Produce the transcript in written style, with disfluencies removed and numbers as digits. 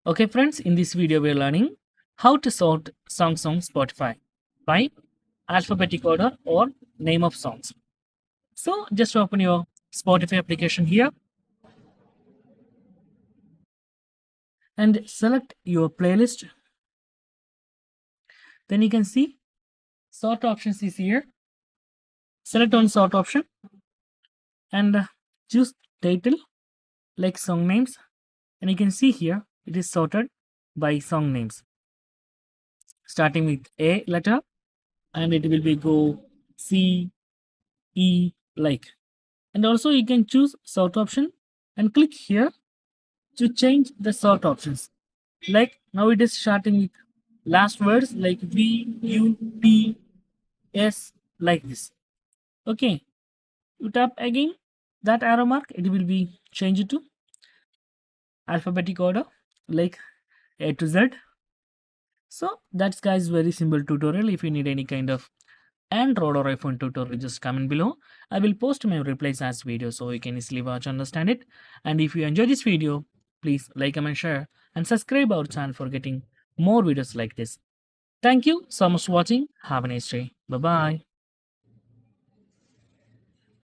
Okay friends, in this video we are learning how to sort songs on Spotify by alphabetic order or name of songs. So just open your Spotify application here and select your playlist. Then you can see sort options is here. Select on sort option and choose title like song names, and you can see here it is sorted by song names starting with A letter, and it will be go C, E like. And also you can choose sort option and click here to change the sort options. Like now it is starting with last words like V, U, T, S like this. Okay, you tap again that arrow mark, it will be changed to alphabetic order like A to Z. So that's guys very simple tutorial. If you need any kind of Android or iPhone tutorial, just comment below. I will post my replies as video so you can easily watch and understand it. And if you enjoy this video, please like, comment, share and subscribe our channel for getting more videos like this. Thank you so much for watching. Have a nice day. Bye bye.